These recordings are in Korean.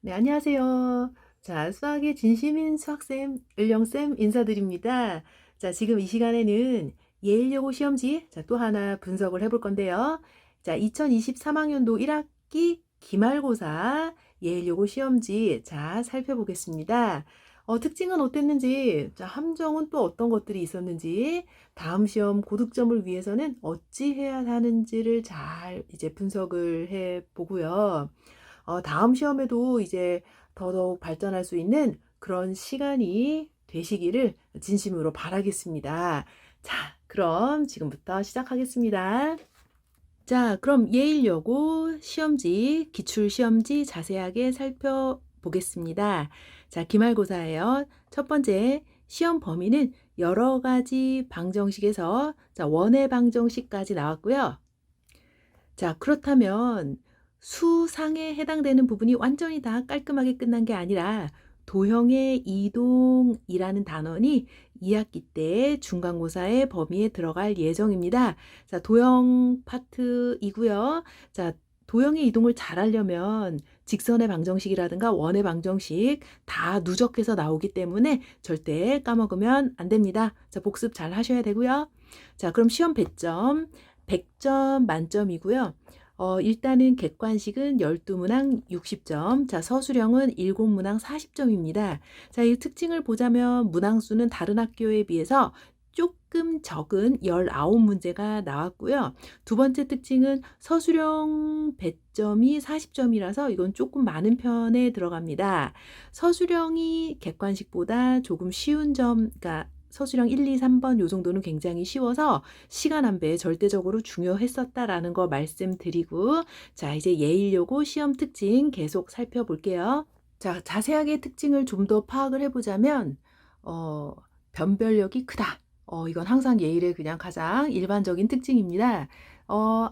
네, 안녕하세요. 자, 수학의 진심인 수학쌤, 을령쌤 인사드립니다. 자, 지금 이 시간에는 예일여고 시험지, 자, 또 하나 분석을 해볼 건데요. 자, 2023학년도 1학기 기말고사 예일여고 시험지, 자, 살펴보겠습니다. 특징은 어땠는지, 자, 함정은 또 어떤 것들이 있었는지, 다음 시험 고득점을 위해서는 어찌 해야 하는지를 잘 이제 분석을 해 보고요. 다음 시험에도 이제 더더욱 발전할 수 있는 그런 시간이 되시기를 진심으로 바라겠습니다. 자, 그럼 지금부터 시작하겠습니다. 자, 그럼 예일여고 시험지, 기출시험지 자세하게 살펴보겠습니다. 자, 기말고사예요. 첫 번째, 시험 범위는 여러 가지 방정식에서 자, 원의 방정식까지 나왔고요. 자, 그렇다면 수상에 해당되는 부분이 완전히 다 깔끔하게 끝난 게 아니라 도형의 이동이라는 단원이 2학기 때 중간고사의 범위에 들어갈 예정입니다. 자, 도형 파트이고요. 자, 도형의 이동을 잘 하려면 직선의 방정식이라든가 원의 방정식 다 누적해서 나오기 때문에 절대 까먹으면 안 됩니다. 자, 복습 잘 하셔야 되고요. 자, 그럼 시험 배점 100점 만점이고요. 일단은 객관식은 12문항 60점, 자, 서술형은 7문항 40점입니다. 자, 이 특징을 보자면 문항수는 다른 학교에 비해서 조금 적은 19문제가 나왔고요. 두 번째 특징은 서술형 배점이 40점이라서 이건 조금 많은 편에 들어갑니다. 서술형이 객관식보다 조금 쉬운 점, 그러니까 서술형 1, 2, 3번 요 정도는 굉장히 쉬워서 시간 안배에 절대적으로 중요했었다라는 거 말씀드리고, 자, 이제 예일여고 시험 특징 계속 살펴볼게요. 자, 자세하게 특징을 좀 더 파악을 해보자면 변별력이 크다. 이건 항상 예일의 그냥 가장 일반적인 특징입니다.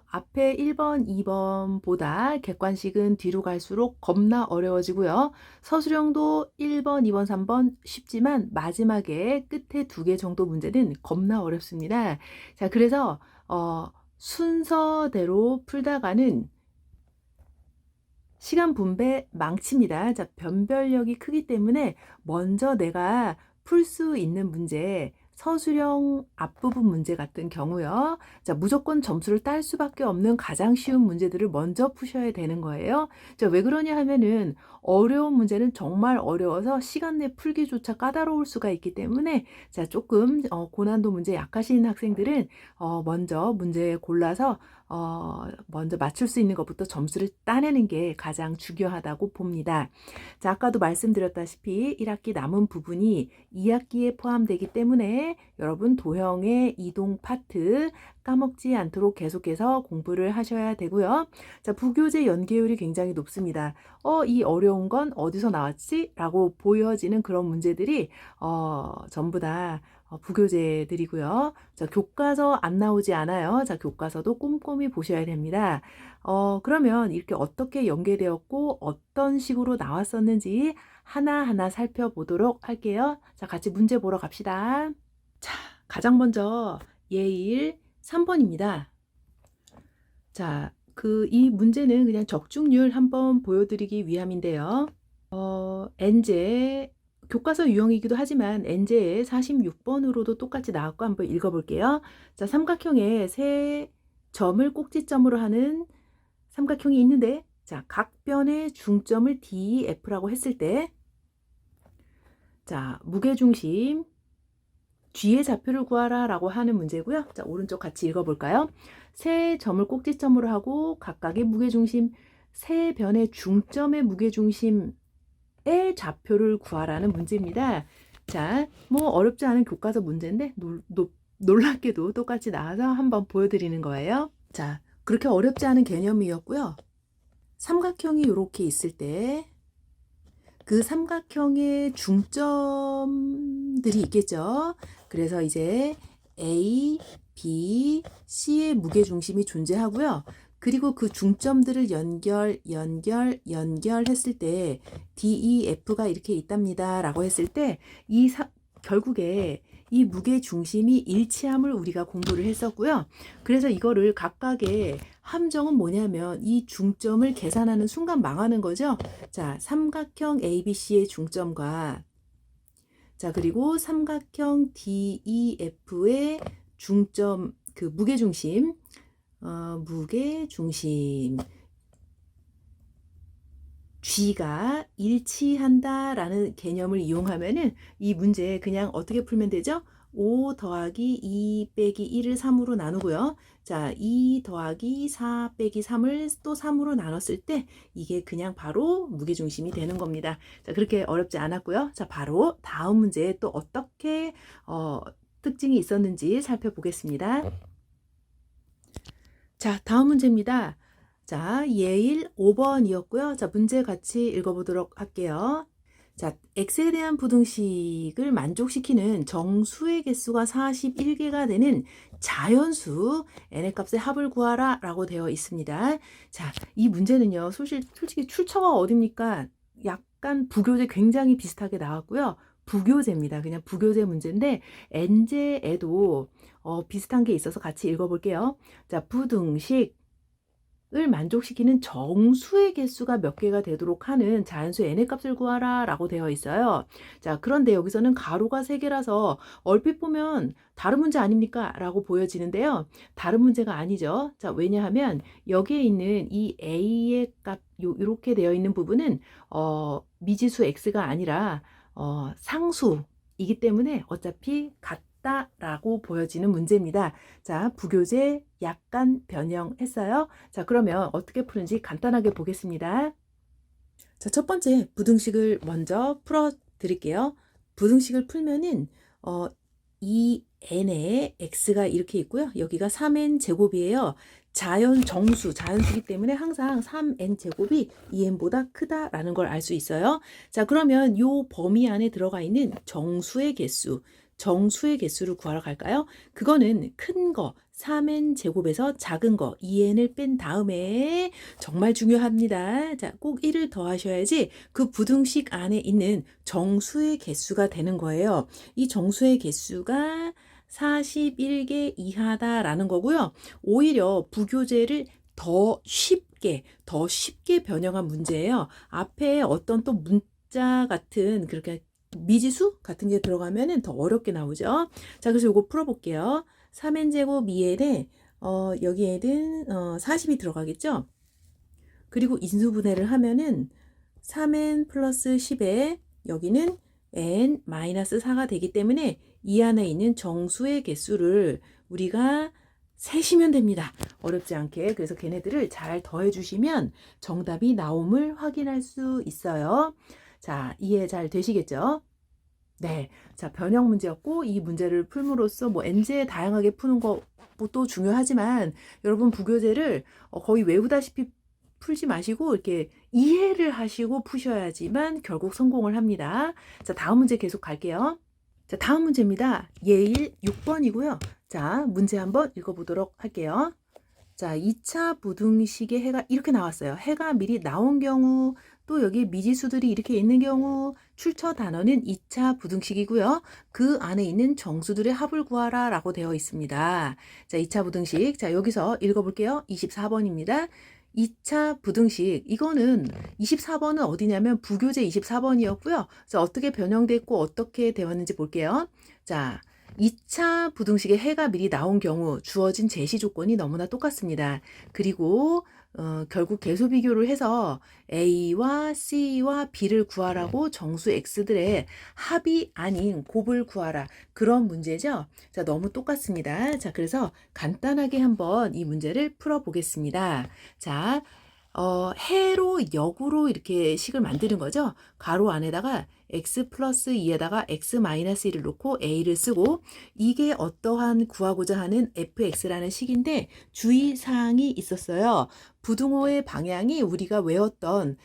앞에 1번, 2번보다 객관식은 뒤로 갈수록 겁나 어려워지고요. 서술형도 1번, 2번, 3번 쉽지만 마지막에 끝에 2개 정도 문제는 겁나 어렵습니다. 자, 그래서 순서대로 풀다가는 시간 분배 망칩니다. 자, 변별력이 크기 때문에 먼저 내가 풀 수 있는 문제, 서술형 앞부분 문제 같은 경우요. 자, 무조건 점수를 딸 수밖에 없는 가장 쉬운 문제들을 먼저 푸셔야 되는 거예요. 자, 왜 그러냐 하면은 어려운 문제는 정말 어려워서 시간 내 풀기조차 까다로울 수가 있기 때문에 자, 조금 고난도 문제 약하신 학생들은 먼저 문제 골라서 먼저 맞출 수 있는 것부터 점수를 따내는 게 가장 중요하다고 봅니다. 자, 아까도 말씀드렸다시피 1학기 남은 부분이 2학기에 포함되기 때문에 여러분 도형의 이동 파트 까먹지 않도록 계속해서 공부를 하셔야 되고요. 자, 부교재 연계율이 굉장히 높습니다. 이 어려운 건 어디서 나왔지? 라고 보여지는 그런 문제들이 전부 다 부교재들이고요. 자, 교과서 안 나오지 않아요. 자, 교과서도 꼼꼼히 보셔야 됩니다. 그러면 이렇게 어떻게 연계되었고 어떤 식으로 나왔었는지 하나하나 살펴보도록 할게요. 자, 같이 문제 보러 갑시다. 자, 가장 먼저 예일 3번입니다. 자, 이 문제는 그냥 적중률 한번 보여드리기 위함인데요. 엔제 교과서 유형이기도 하지만 엔제의 46번으로도 똑같이 나왔고 한번 읽어볼게요. 자, 삼각형에 세 점을 꼭지점으로 하는 삼각형이 있는데 자, 각 변의 중점을 DF라고 했을 때 자, 무게중심 G의 좌표를 구하라 라고 하는 문제고요. 자, 오른쪽 같이 읽어볼까요? 세 점을 꼭지점으로 하고 각각의 무게중심, 세 변의 중점의 무게중심의 좌표를 구하라는 문제입니다. 자, 뭐 어렵지 않은 교과서 문제인데 놀랍게도 똑같이 나와서 한번 보여드리는 거예요. 자, 그렇게 어렵지 않은 개념이었고요. 삼각형이 이렇게 있을 때 그 삼각형의 중점들이 있겠죠. 그래서 이제 A, B, C의 무게중심이 존재하고요. 그리고 그 중점들을 연결했을 때 D, E, F가 이렇게 있답니다. 라고 했을 때 결국에 이 무게중심이 일치함을 우리가 공부를 했었고요. 그래서 이거를 각각의 함정은 뭐냐면 이 중점을 계산하는 순간 망하는 거죠. 자, 삼각형 ABC의 중점과 자, 그리고 삼각형 DEF의 중점, 그 무게중심, 무게중심 G가 일치한다라는 개념을 이용하면은 이 문제 그냥 어떻게 풀면 되죠? 5 더하기 2 빼기 1을 3으로 나누고요. 자, 2 더하기 4 빼기 3을 또 3으로 나눴을 때 이게 그냥 바로 무게중심이 되는 겁니다. 자, 그렇게 어렵지 않았고요. 자, 바로 다음 문제에 또 어떻게 특징이 있었는지 살펴보겠습니다. 자, 다음 문제입니다. 자, 예일 5번이었고요. 자, 문제 같이 읽어보도록 할게요. 자, x에 대한 부등식을 만족시키는 정수의 개수가 41개가 되는 자연수 n의 값의 합을 구하라 라고 되어 있습니다. 자, 이 문제는요, 솔직히 출처가 어딥니까? 약간 부교재 굉장히 비슷하게 나왔고요. 부교재입니다. 그냥 부교재 문제인데 n제에도 비슷한 게 있어서 같이 읽어볼게요. 자, 부등식 을 만족시키는 정수의 개수가 몇 개가 되도록 하는 자연수 n의 값을 구하라 라고 되어 있어요. 자, 그런데 여기서는 가로가 3개라서 얼핏 보면 다른 문제 아닙니까? 라고 보여지는데요. 다른 문제가 아니죠. 자, 왜냐하면 여기에 있는 이 a의 값, 이렇게 되어 있는 부분은 미지수 x가 아니라 상수이기 때문에 어차피 라고 보여지는 문제입니다. 자, 부교재 약간 변형했어요. 자, 그러면 어떻게 푸는지 간단하게 보겠습니다. 자, 첫 번째 부등식을 먼저 풀어 드릴게요. 부등식을 풀면은 이 n에 x가 이렇게 있고요. 여기가 3n 제곱이에요. 자연수이기 때문에 항상 3n 제곱이 2n보다 크다라는 걸 알 수 있어요. 자, 그러면 이 범위 안에 들어가 있는 정수의 개수를 구하러 갈까요? 그거는 큰 거 3n 제곱에서 작은 거 2n을 뺀 다음에 정말 중요합니다. 자, 꼭 1을 더하셔야지 그 부등식 안에 있는 정수의 개수가 되는 거예요. 이 정수의 개수가 41개 이하다라는 거고요. 오히려 부교재를 더 쉽게 변형한 문제예요. 앞에 어떤 또 문자 같은 그렇게 미지수 같은 게 들어가면은 더 어렵게 나오죠. 자, 그래서 이거 풀어볼게요. 3n제곱 2n에 여기에는 40이 들어가겠죠. 그리고 인수분해를 하면은 3n 플러스 10에 여기는 n 마이너스 4가 되기 때문에 이 안에 있는 정수의 개수를 우리가 세시면 됩니다. 어렵지 않게. 그래서 걔네들을 잘 더해주시면 정답이 나옴을 확인할 수 있어요. 자, 이해 잘 되시겠죠? 네. 자, 변형 문제였고, 이 문제를 풀므로써 뭐 n제 다양하게 푸는 것도 중요하지만, 여러분 부교재를 거의 외우다시피 풀지 마시고, 이렇게 이해를 하시고 푸셔야지만 결국 성공을 합니다. 자, 다음 문제 계속 갈게요. 자, 다음 문제입니다. 예일 6번이고요. 자, 문제 한번 읽어보도록 할게요. 자, 2차 부등식의 해가 이렇게 나왔어요. 해가 미리 나온 경우, 또 여기 미지수들이 이렇게 있는 경우 출처 단어는 2차 부등식이고요. 그 안에 있는 정수들의 합을 구하라 라고 되어 있습니다. 자, 2차 부등식. 자, 여기서 읽어볼게요. 24번입니다. 2차 부등식. 이거는 24번은 어디냐면 부교재 24번이었고요. 자, 어떻게 변형됐고 어떻게 되었는지 볼게요. 자, 2차 부등식의 해가 미리 나온 경우 주어진 제시 조건이 너무나 똑같습니다. 그리고 결국 계수 비교를 해서 A와 C와 B를 구하라고 정수 X들의 합이 아닌 곱을 구하라. 그런 문제죠. 자, 너무 똑같습니다. 자, 그래서 간단하게 한번 이 문제를 풀어보겠습니다. 자, 해로 역으로 이렇게 식을 만드는 거죠. 가로 안에다가 x 플러스 2에다가 x 마이너스 1을 놓고 a를 쓰고 이게 어떠한 구하고자 하는 fx라는 식인데 주의사항이 있었어요. 부등호의 방향이 우리가 외웠던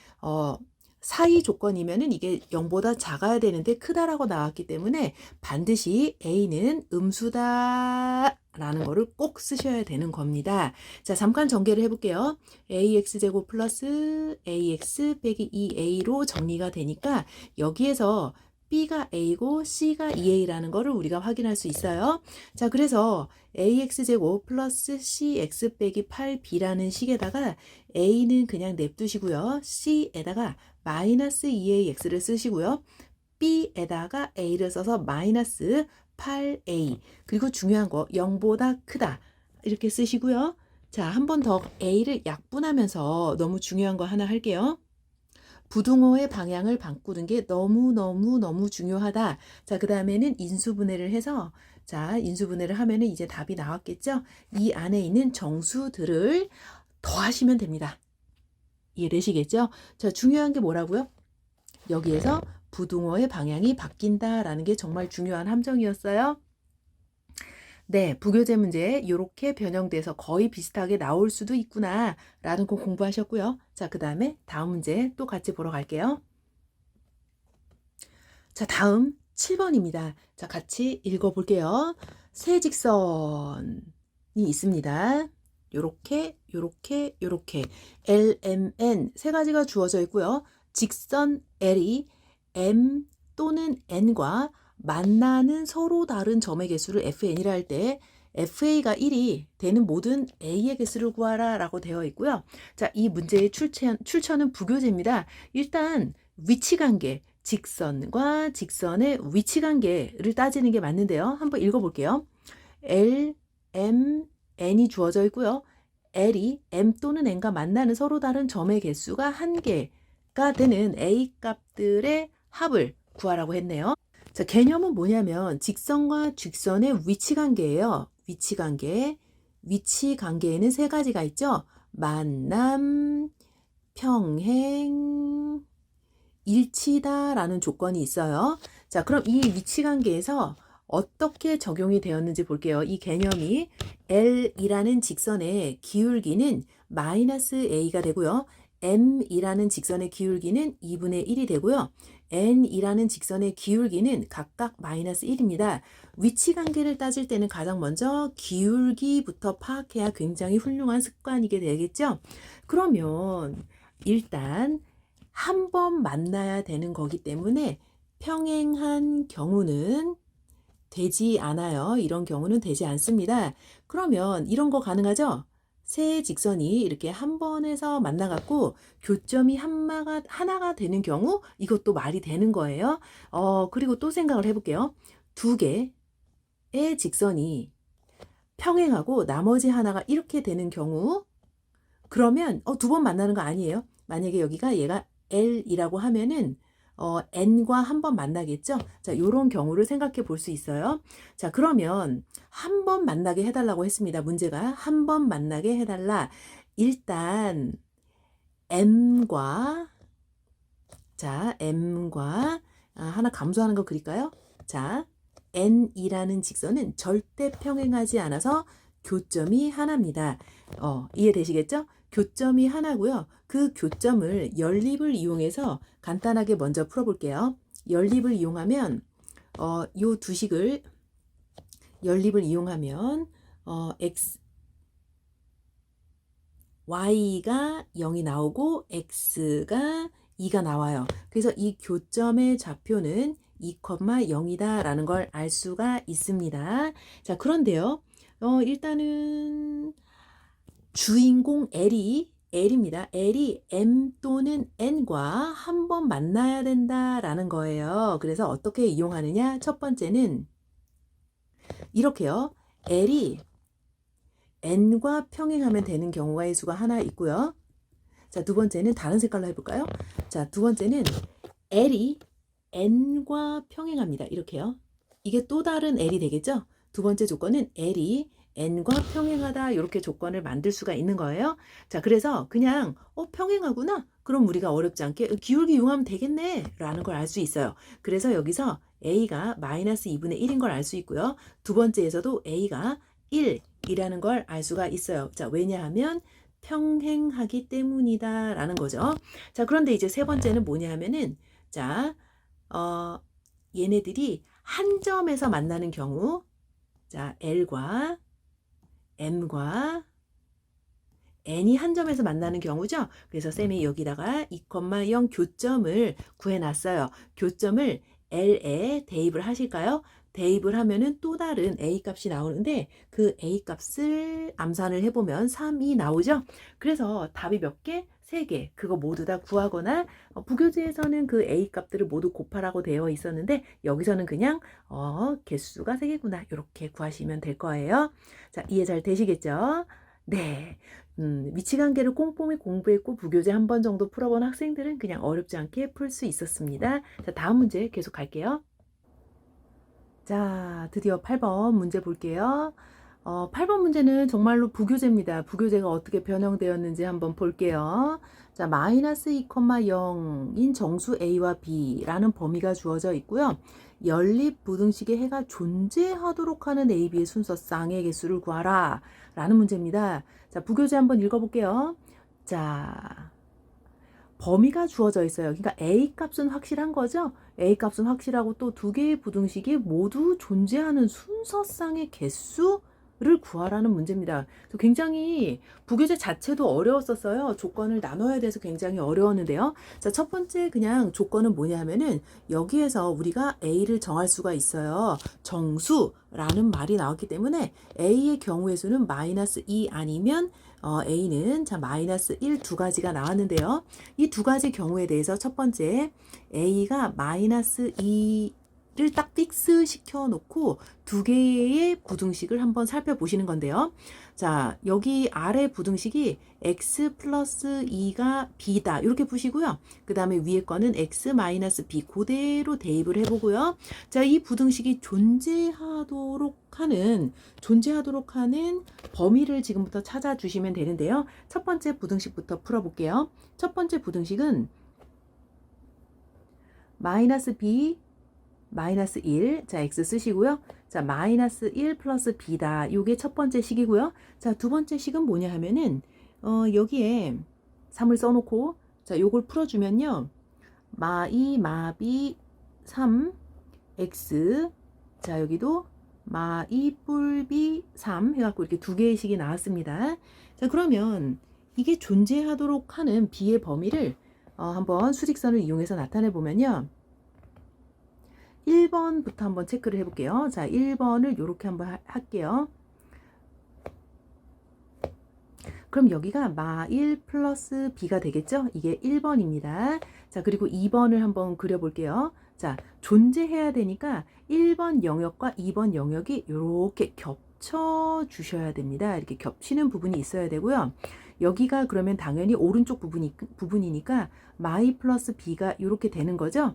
사이 조건이면은 이게 0보다 작아야 되는데 크다라고 나왔기 때문에 반드시 a는 음수다 라는 거를 꼭 쓰셔야 되는 겁니다. 자, 잠깐 전개를 해볼게요. ax제곱 플러스 ax 빼기 2a로 정리가 되니까 여기에서 B가 A고 C가 2A라는 거를 우리가 확인할 수 있어요. 자, 그래서 AX제곱 플러스 CX 빼기 8B라는 식에다가 A는 그냥 냅두시고요. C에다가 마이너스 2AX를 쓰시고요. B에다가 A를 써서 마이너스 8A. 그리고 중요한 거 0보다 크다. 이렇게 쓰시고요. 자, 한 번 더 A를 약분하면서 너무 중요한 거 하나 할게요. 부등호의 방향을 바꾸는 게 너무 중요하다. 자, 그 다음에는 인수분해를 해서, 자, 인수분해를 하면은 이제 답이 나왔겠죠? 이 안에 있는 정수들을 더하시면 됩니다. 이해되시겠죠? 자, 중요한 게 뭐라고요? 여기에서 부등호의 방향이 바뀐다라는 게 정말 중요한 함정이었어요. 네, 부교재 문제 이렇게 변형돼서 거의 비슷하게 나올 수도 있구나 라는 거 공부하셨고요. 자, 그 다음에 다음 문제 또 같이 보러 갈게요. 자, 다음 7번입니다. 자, 같이 읽어볼게요. 세 직선이 있습니다. 요렇게 LMN 세 가지가 주어져 있고요. 직선 L이 M 또는 N과 만나는 서로 다른 점의 개수를 FN이라 할 때 FA가 1이 되는 모든 A의 개수를 구하라 라고 되어 있고요. 자, 이 문제의 출처는 부교재입니다. 일단 위치관계, 직선과 직선의 위치관계를 따지는 게 맞는데요. 한번 읽어볼게요. L, M, N이 주어져 있고요. L이 M 또는 N과 만나는 서로 다른 점의 개수가 한 개가 되는 A 값들의 합을 구하라고 했네요. 자, 개념은 뭐냐면 직선과 직선의 위치관계예요. 위치관계에는 세 가지가 있죠. 만남, 평행, 일치다라는 조건이 있어요. 자, 그럼 이 위치관계에서 어떻게 적용이 되었는지 볼게요. 이 개념이 L이라는 직선의 기울기는 마이너스 A가 되고요. M이라는 직선의 기울기는 2분의 1이 되고요. N이라는 직선의 기울기는 각각 마이너스 1입니다. 위치관계를 따질 때는 가장 먼저 기울기부터 파악해야 굉장히 훌륭한 습관이게 되겠죠. 그러면 일단 한 번 만나야 되는 거기 때문에 평행한 경우는 되지 않아요. 이런 경우는 되지 않습니다. 그러면 이런 거 가능하죠? 세 직선이 이렇게 한 번에서 만나갖고 교점이 하나가 되는 경우 이것도 말이 되는 거예요. 그리고 또 생각을 해볼게요. 두 개의 직선이 평행하고 나머지 하나가 이렇게 되는 경우 그러면 두 번 만나는 거 아니에요? 만약에 여기가 얘가 L이라고 하면은 N과 한 번 만나겠죠? 자, 요런 경우를 생각해 볼 수 있어요. 자, 그러면 한 번 만나게 해달라고 했습니다. 문제가 한 번 만나게 해달라. 일단 M과 하나 감소하는 거 그릴까요? 자, N이라는 직선은 절대 평행하지 않아서 교점이 하나입니다. 이해되시겠죠? 교점이 하나고요. 그 교점을 연립을 이용해서 간단하게 먼저 풀어볼게요. 연립을 이용하면 요 두 식을 연립을 이용하면 y가 0이 나오고 x가 2가 나와요. 그래서 이 교점의 좌표는 2,0이다 라는 걸 알 수가 있습니다. 자, 그런데요. 일단은 주인공 L입니다. L이 M 또는 N과 한 번 만나야 된다라는 거예요. 그래서 어떻게 이용하느냐? 첫 번째는 이렇게요. L이 N과 평행하면 되는 경우의 수가 하나 있고요. 자, 두 번째는 다른 색깔로 해볼까요? 자, 두 번째는 L이 N과 평행합니다. 이렇게요. 이게 또 다른 L이 되겠죠? 두 번째 조건은 L이 N과 평행하다 이렇게 조건을 만들 수가 있는 거예요. 자, 그래서 그냥 평행하구나. 그럼 우리가 어렵지 않게 기울기 이용하면 되겠네 라는 걸 알 수 있어요. 그래서 여기서 A가 마이너스 2분의 1인 걸 알 수 있고요. 두 번째에서도 A가 1이라는 걸 알 수가 있어요. 자, 왜냐하면 평행하기 때문이다 라는 거죠. 자, 그런데 이제 세 번째는 뭐냐 하면은 자, 얘네들이 한 점에서 만나는 경우 자, L과 M과 N이 한 점에서 만나는 경우죠. 그래서 쌤이 여기다가 2,0 교점을 구해놨어요. 교점을 L에 대입을 하실까요? 대입을 하면은 또 다른 A 값이 나오는데 그 A 값을 암산을 해보면 3이 나오죠. 그래서 답이 몇 개? 3개. 그거 모두 다 구하거나 부교재에서는 그 A 값들을 모두 곱하라고 되어 있었는데 여기서는 그냥 개수가 3개구나 이렇게 구하시면 될 거예요. 자, 이해 잘 되시겠죠? 네. 미치관계를 꼼꼼히 공부했고 부교재 한 번 정도 풀어본 학생들은 그냥 어렵지 않게 풀 수 있었습니다. 자, 다음 문제 계속 갈게요. 자, 드디어 8번 문제 볼게요. 8번 문제는 정말로 부교재입니다. 부교재가 어떻게 변형되었는지 한번 볼게요. 자, 마이너스 2,0인 정수 A와 B라는 범위가 주어져 있고요. 연립 부등식의 해가 존재하도록 하는 A, B의 순서 쌍의 개수를 구하라 라는 문제입니다. 자, 부교재 한번 읽어볼게요. 자, 범위가 주어져 있어요. 그러니까 A 값은 확실한 거죠. A 값은 확실하고 또 두 개의 부등식이 모두 존재하는 순서쌍의 개수를 구하라는 문제입니다. 그래서 굉장히 부교재 자체도 어려웠었어요. 조건을 나눠야 돼서 굉장히 어려웠는데요. 자, 첫 번째 그냥 조건은 뭐냐 하면은 여기에서 우리가 A를 정할 수가 있어요. 정수라는 말이 나왔기 때문에 A의 경우의 수는 마이너스 2 아니면 A는 자 마이너스 1 두 가지가 나왔는데요. 이 두 가지 경우에 대해서 첫 번째 A가 마이너스 2를 딱 픽스 시켜 놓고 두 개의 부등식을 한번 살펴보시는 건데요. 자, 여기 아래 부등식이 x 플러스 2가 b다 이렇게 보시고요. 그 다음에 위에 거는 x 마이너스 b 그대로 대입을 해보고요. 자, 이 부등식이 존재하도록 하는 범위를 지금부터 찾아주시면 되는데요. 첫 번째 부등식부터 풀어볼게요. 첫 번째 부등식은 마이너스 b 마이너스 1, 자 x 쓰시고요. 자 마이너스 1 플러스 b다. 요게 첫 번째 식이고요. 자 두 번째 식은 뭐냐 하면은 여기에 3을 써놓고 자 요걸 풀어주면요. 마2 마비 3 x 자 여기도 마2 뿔비 3 해갖고 이렇게 두 개의 식이 나왔습니다. 자 그러면 이게 존재하도록 하는 b의 범위를 한번 수직선을 이용해서 나타내 보면요. 1번부터 한번 체크를 해볼게요. 자, 1번을 이렇게 한번 할게요. 그럼 여기가 마1 플러스 b가 되겠죠? 이게 1번입니다. 자, 그리고 2번을 한번 그려볼게요. 자, 존재해야 되니까 1번 영역과 2번 영역이 이렇게 겹쳐 주셔야 됩니다. 이렇게 겹치는 부분이 있어야 되고요. 여기가 그러면 당연히 오른쪽 부분이니까 마2 플러스 b가 이렇게 되는 거죠?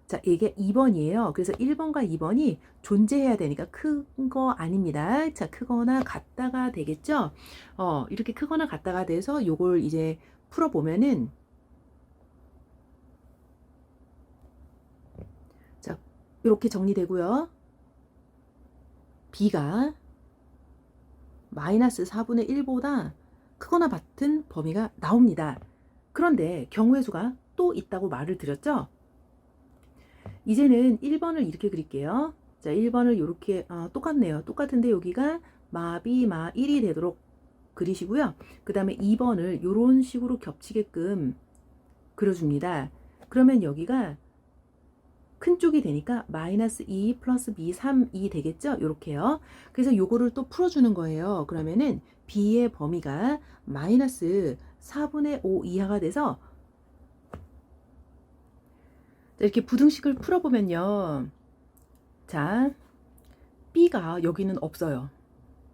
자, 이게 2번이에요. 그래서 1번과 2번이 존재해야 되니까 큰 거 아닙니다. 자, 크거나 같다가 되겠죠? 이렇게 크거나 같다가 돼서 요걸 이제 풀어보면은 자, 이렇게 정리되고요. B가 마이너스 4분의 1보다 크거나 같은 범위가 나옵니다. 그런데 경우의 수가 또 있다고 말을 드렸죠? 이제는 1번을 이렇게 그릴게요. 자, 1번을 이렇게 똑같네요. 똑같은데 여기가 마비 마1이 되도록 그리시고요. 그 다음에 2번을 이런 식으로 겹치게끔 그려줍니다. 그러면 여기가 큰 쪽이 되니까 마이너스 2 플러스 b 3이 되겠죠? 이렇게요. 그래서 요거를 또 풀어주는 거예요. 그러면은 b의 범위가 마이너스 4분의 5 이하가 돼서 이렇게 부등식을 풀어보면요. 자, B가 여기는 없어요.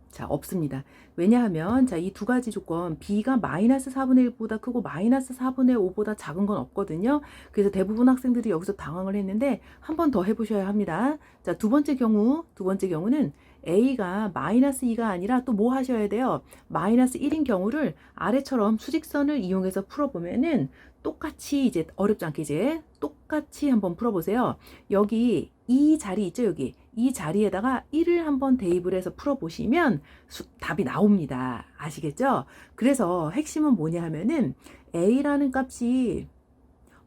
자, 없습니다. 왜냐하면 자, 이 두 가지 조건 B가 마이너스 4분의 1보다 크고 마이너스 4분의 5보다 작은 건 없거든요. 그래서 대부분 학생들이 여기서 당황을 했는데 한 번 더 해보셔야 합니다. 자, 두 번째 경우는 A가 마이너스 2가 아니라 또 뭐 하셔야 돼요? 마이너스 1인 경우를 아래처럼 수직선을 이용해서 풀어보면은 똑같이 이제 어렵지 않게 이제 똑같이 한번 풀어보세요. 여기 이 자리 있죠? 여기 이 자리에다가 1을 한번 대입을 해서 풀어보시면 답이 나옵니다. 아시겠죠? 그래서 핵심은 뭐냐 하면은 A라는 값이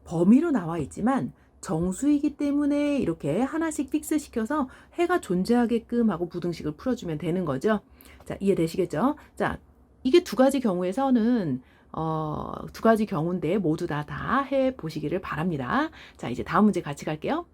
범위로 나와 있지만 정수이기 때문에 이렇게 하나씩 픽스 시켜서 해가 존재하게끔 하고 부등식을 풀어주면 되는 거죠. 자, 이해되시겠죠? 자, 이게 두 가지 경우에서는 두 가지 경우인데 모두 다 해보시기를 바랍니다. 자, 이제 다음 문제 같이 갈게요.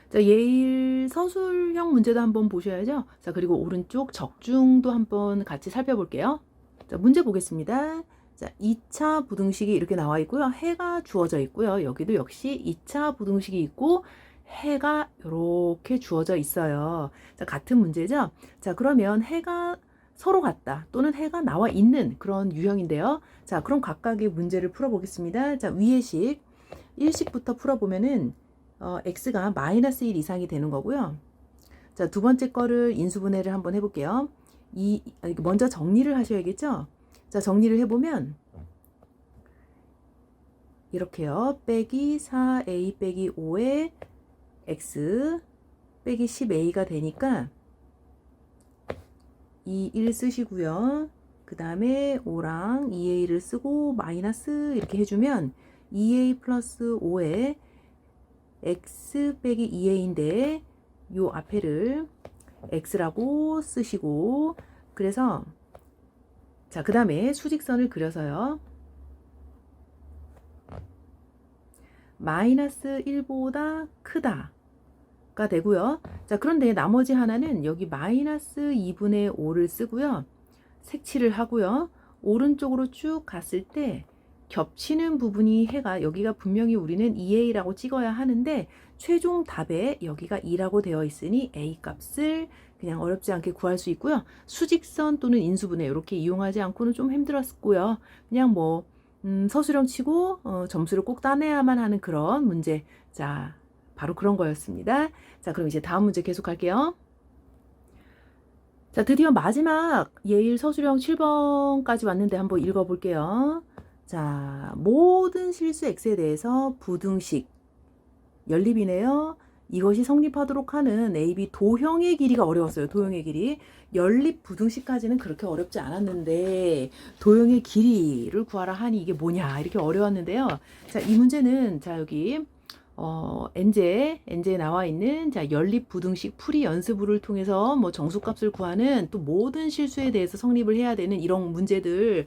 자, 예일 서술형 문제도 한번 보셔야죠. 자, 그리고 오른쪽 적중도 한번 같이 살펴볼게요. 자, 문제 보겠습니다. 자, 2차 부등식이 이렇게 나와 있고요. 해가 주어져 있고요. 여기도 역시 2차 부등식이 있고 해가 이렇게 주어져 있어요. 자, 같은 문제죠. 자, 그러면 해가 서로 같다 또는 해가 나와 있는 그런 유형인데요. 자, 그럼 각각의 문제를 풀어보겠습니다. 자, 위의 식 1식부터 풀어보면은 x가 마이너스 1 이상이 되는 거고요. 자, 두 번째 거를 인수분해를 한번 해볼게요. 먼저 정리를 하셔야겠죠? 자, 정리를 해보면 이렇게요. 빼기 4a 빼기 5에 x 빼기 10a가 되니까 1 쓰시고요. 그 다음에 5랑 2a를 쓰고 마이너스 이렇게 해주면 2a 플러스 5에 x 빼기 2a인데 요 앞에를 x라고 쓰시고 그래서 자, 그 다음에 수직선을 그려서요. 마이너스 1보다 크다가 되고요. 자, 그런데 나머지 하나는 여기 마이너스 2분의 5를 쓰고요. 색칠을 하고요. 오른쪽으로 쭉 갔을 때 겹치는 부분이 해가 여기가 분명히 우리는 2a라고 찍어야 하는데 최종 답에 여기가 2라고 되어 있으니 a 값을 그냥 어렵지 않게 구할 수 있고요. 수직선 또는 인수분해 이렇게 이용하지 않고는 좀 힘들었고요. 그냥 뭐 서술형 치고 점수를 꼭 따내야만 하는 그런 문제. 자, 바로 그런 거였습니다. 자, 그럼 이제 다음 문제 계속 할게요. 자, 드디어 마지막 예일 서술형 7번까지 왔는데 한번 읽어볼게요. 자, 모든 실수 x에 대해서 부등식 연립이네요. 이것이 성립하도록 하는 AB 도형의 길이가 어려웠어요. 도형의 길이. 연립 부등식까지는 그렇게 어렵지 않았는데 도형의 길이를 구하라 하니 이게 뭐냐 이렇게 어려웠는데요. 자, 이 문제는 자, 여기 엔제에 나와 있는 자, 연립 부등식 풀이 연습을 통해서 뭐 정수값을 구하는 또 모든 실수에 대해서 성립을 해야 되는 이런 문제들을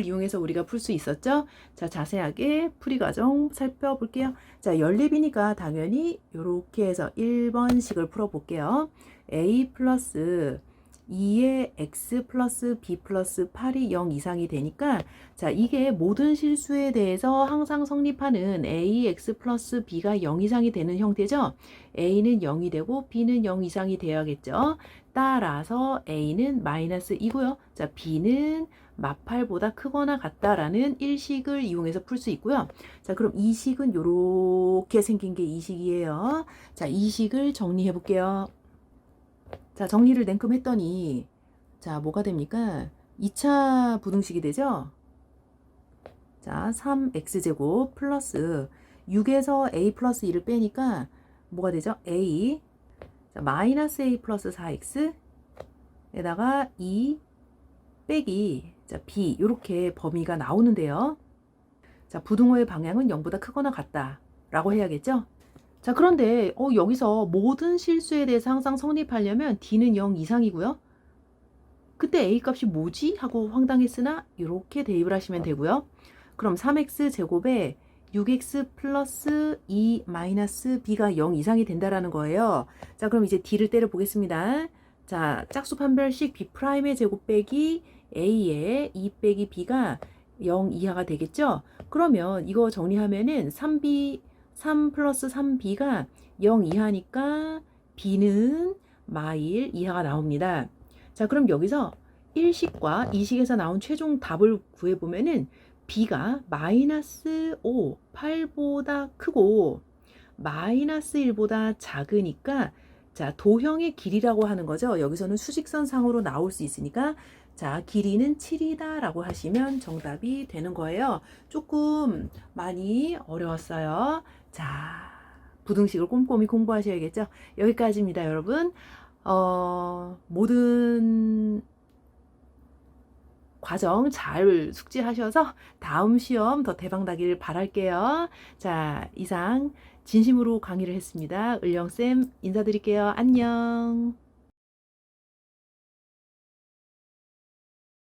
이용해서 우리가 풀 수 있었죠. 자, 자세하게 풀이 과정 살펴볼게요. 자, 연립이니까 당연히 이렇게 해서 1번식을 풀어볼게요. a 플러스 2의 x 플러스 b 플러스 8이 0 이상이 되니까 자, 이게 모든 실수에 대해서 항상 성립하는 ax 플러스 b가 0 이상이 되는 형태죠. a는 0이 되고 b는 0 이상이 되어야겠죠. 따라서 a는 마이너스 2고요. 자, b는 마팔보다 크거나 같다라는 1식을 이용해서 풀 수 있고요. 자, 그럼 2식은 이렇게 생긴 게 2식이에요. 자, 2식을 정리해 볼게요. 자, 정리를 냉큼 했더니 자, 뭐가 됩니까? 2차 부등식이 되죠? 자, 3x제곱 플러스 6에서 a 플러스 2를 빼니까 뭐가 되죠? a 자, 마이너스 a 플러스 4x 에다가 2 빼기 자, b 이렇게 범위가 나오는데요. 자, 부등호의 방향은 0보다 크거나 같다 라고 해야겠죠? 자, 그런데 여기서 모든 실수에 대해서 항상 성립하려면 d는 0 이상이고요. 그때 a 값이 뭐지? 하고 황당했으나 이렇게 대입을 하시면 되고요. 그럼 3x 제곱에 6x 플러스 2 마이너스 b가 0 이상이 된다라는 거예요. 자, 그럼 이제 d를 때려 보겠습니다. 자, 짝수 판별식 b'의 제곱 빼기 a의 2 빼기 b가 0 이하가 되겠죠? 그러면 이거 정리하면은 3 플러스 3b가 0 이하니까 b는 마일 이하가 나옵니다. 자, 그럼 여기서 1식과 2식에서 나온 최종 답을 구해보면은 b가 마이너스 5, 8보다 크고 마이너스 1보다 작으니까 자, 도형의 길이라고 하는 거죠. 여기서는 수직선상으로 나올 수 있으니까 자, 길이는 7이다 라고 하시면 정답이 되는 거예요. 조금 많이 어려웠어요. 자, 부등식을 꼼꼼히 공부하셔야겠죠. 여기까지입니다, 여러분. 모든 과정 잘 숙지하셔서 다음 시험 더 대박 나기를 바랄게요. 자, 이상 진심으로 강의를 했습니다. 을령쌤 인사드릴게요. 안녕.